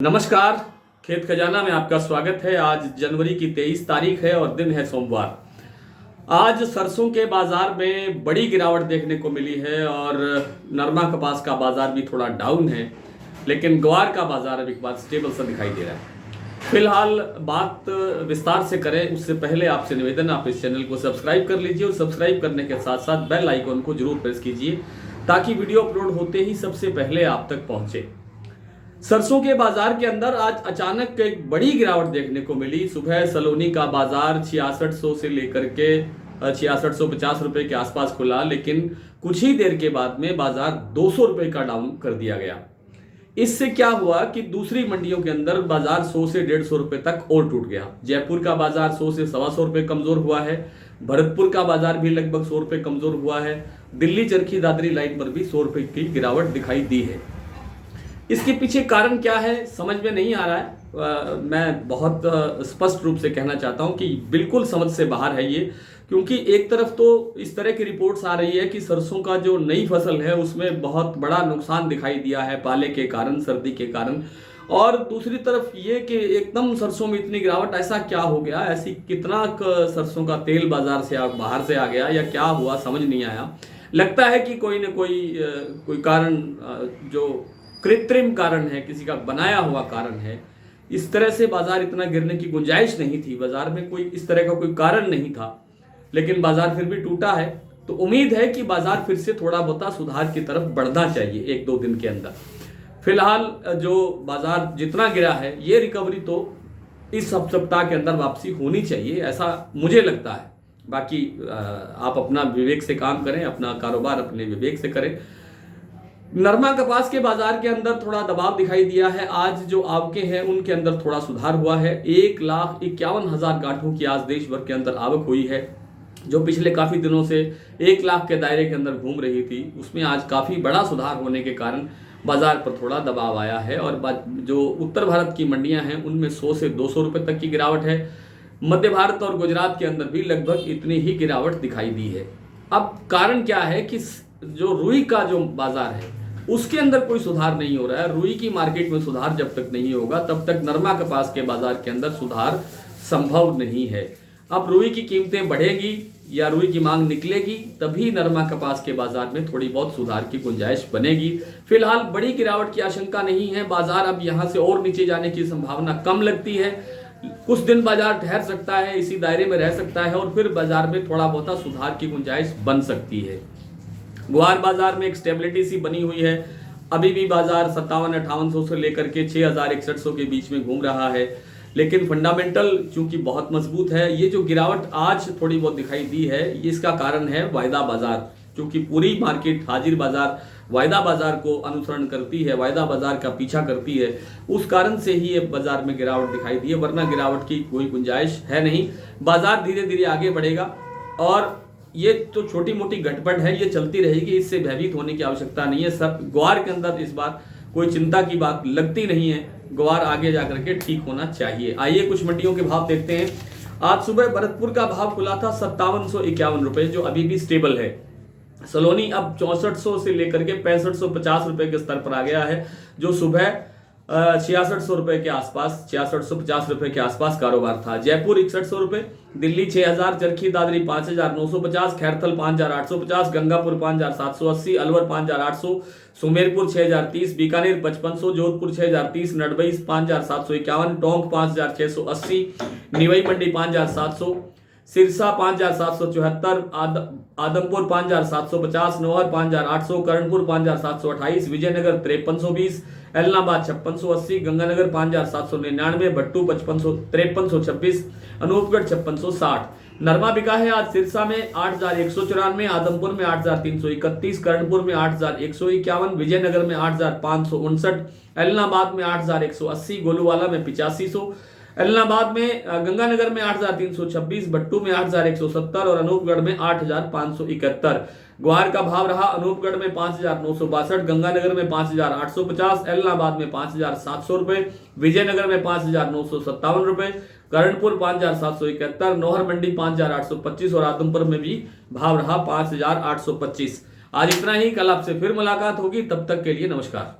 नमस्कार। खेत खजाना में आपका स्वागत है। आज जनवरी की 23 तारीख है और दिन है सोमवार। आज सरसों के बाजार में बड़ी गिरावट देखने को मिली है और नरमा कपास का बाजार भी थोड़ा डाउन है, लेकिन ग्वार का बाजार अभी बात स्टेबल सा दिखाई दे रहा है। फिलहाल बात विस्तार से करें उससे पहले आपसे निवेदन, आप इस चैनल को सब्सक्राइब कर लीजिए और सब्सक्राइब करने के साथ साथ बेल आइकन को जरूर प्रेस कीजिए ताकि वीडियो अपलोड होते ही सबसे पहले आप तक पहुंचे। सरसों के बाजार के अंदर आज अचानक एक बड़ी गिरावट देखने को मिली। सुबह सलोनी का बाजार 6600 से लेकर के 6650 रुपए के आसपास खुला, लेकिन कुछ ही देर के बाद में बाजार 200 रुपए का डाउन कर दिया गया। इससे क्या हुआ कि दूसरी मंडियों के अंदर बाजार 100 से 150 रुपए तक और टूट गया। जयपुर का बाजार 100 से 125 रुपए कमजोर हुआ है। भरतपुर का बाजार भी लगभग 100 रुपए कमजोर हुआ है। दिल्ली चरखी दादरी लाइन पर भी 100 रुपए की गिरावट दिखाई दी है। इसके पीछे कारण क्या है समझ में नहीं आ रहा है। मैं बहुत स्पष्ट रूप से कहना चाहता हूं कि बिल्कुल समझ से बाहर है ये, क्योंकि एक तरफ तो इस तरह की रिपोर्ट्स आ रही है कि सरसों का जो नई फसल है उसमें बहुत बड़ा नुकसान दिखाई दिया है पाले के कारण, सर्दी के कारण, और दूसरी तरफ ये कि एकदम सरसों में इतनी गिरावट, ऐसा क्या हो गया, ऐसी कितना सरसों का तेल बाजार से बाहर से आ गया या क्या हुआ समझ नहीं आया। लगता है कि कोई न कोई कारण जो कृत्रिम कारण है, किसी का बनाया हुआ कारण है। इस तरह से बाजार इतना गिरने की गुंजाइश नहीं थी, बाजार में कोई इस तरह का कोई कारण नहीं था, लेकिन बाजार फिर भी टूटा है। तो उम्मीद है कि बाजार फिर से थोड़ा बहुत सुधार की तरफ बढ़ना चाहिए एक दो दिन के अंदर। फिलहाल जो बाजार जितना गिरा है ये रिकवरी तो इस सप्ताह के अंदर वापसी होनी चाहिए, ऐसा मुझे लगता है। बाकी आप अपना विवेक से काम करें, अपना कारोबार अपने विवेक से करें। नरमा कपास के बाजार के अंदर थोड़ा दबाव दिखाई दिया है। आज जो आवकें हैं उनके अंदर थोड़ा सुधार हुआ है। 1,51,000 गांठों की आज देश भर के अंदर आवक हुई है, जो पिछले काफी दिनों से 1 लाख के दायरे के अंदर घूम रही थी। उसमें आज काफी बड़ा सुधार होने के कारण बाजार पर थोड़ा दबाव आया है। और जो उत्तर भारत की मंडियां हैं उनमें 100 से 200 रुपए तक की गिरावट है। मध्य भारत और गुजरात के अंदर भी लगभग इतनी ही गिरावट दिखाई दी है। अब कारण क्या है कि जो रुई का जो बाजार है उसके अंदर कोई सुधार नहीं हो रहा है। रुई की मार्केट में सुधार जब तक नहीं होगा तब तक नरमा कपास के बाजार के अंदर सुधार संभव नहीं है। अब रुई की कीमतें बढ़ेगी या रुई की मांग निकलेगी तभी नरमा कपास के बाजार में थोड़ी बहुत सुधार की गुंजाइश बनेगी। फिलहाल बड़ी गिरावट की आशंका नहीं है। बाजार अब यहां से और नीचे जाने की संभावना कम लगती है। कुछ दिन बाजार ठहर सकता है, इसी दायरे में रह सकता है और फिर बाजार में थोड़ा बहुत सुधार की गुंजाइश बन सकती है। ग्वार बाजार में एक स्टेबिलिटी सी बनी हुई है। अभी भी बाजार 57-5800 से लेकर के 6000-6100 के बीच में घूम रहा है, लेकिन फंडामेंटल चूंकि बहुत मजबूत है। ये जो गिरावट आज थोड़ी बहुत दिखाई दी है इसका कारण है वायदा बाजार, क्योंकि पूरी मार्केट हाजिर बाजार वायदा बाजार को अनुसरण करती है, वायदा बाजार का पीछा करती है। उस कारण से ही ये बाजार में गिरावट दिखाई दी है, वरना गिरावट की कोई गुंजाइश है नहीं। बाजार धीरे धीरे आगे बढ़ेगा और ये तो छोटी मोटी घटपट है, ये चलती रहेगी, इससे भयभीत होने की आवश्यकता नहीं है। सब ग्वार के अंदर इस बार कोई चिंता की बात लगती नहीं है। ग्वार आगे जाकर के ठीक होना चाहिए। आइए कुछ मंडियों के भाव देखते हैं। आज सुबह भरतपुर का भाव खुला था 5751 रुपए, जो अभी भी स्टेबल है। सलोनी अब 6400 से लेकर के 6550 रुपए के स्तर पर आ गया है, जो सुबह 6600 रुपए के आसपास, 6650 रुपए के आसपास कारोबार था। जयपुर 6100 रुपए, दिल्ली 6000, चरखी दादरी 5950, खैरथल 5850, गंगापुर 5780, अलवर 5800, सुमेरपुर 6030, बीकानेर 5500, जोधपुर 6030, नडबई 5751, टोंक 5680, निवई मंडी 5700, सिरसा 5774, आदमपुर 5750, नौहर 5800, करणपुर 5728, विजयनगर 5320, एलनाबाद 5680, गंगानगर 5799, भट्टू 5326, अनूपगढ़ 5660। नरमा बिका है आज सिरसा में 8194, आदमपुर में 8331, करणपुर में 8151, विजयनगर में 8559, एलनाबाद में 8180, गोलूवाला में 8500, एलनाबाद में, गंगानगर में 8326, भट्टू में 8170 और अनूपगढ़ में 8571। ग्वार का भाव रहा अनूपगढ़ में 5962, गंगानगर में 5850, एलनाबाद में 5700 रुपए, विजयनगर में 5957 रुपए, करणपुर 5771, नौहर मंडी 5825 और आदमपुर में भी भाव रहा 5825। आज इतना ही। कल आपसे फिर मुलाकात होगी, तब तक के लिए नमस्कार।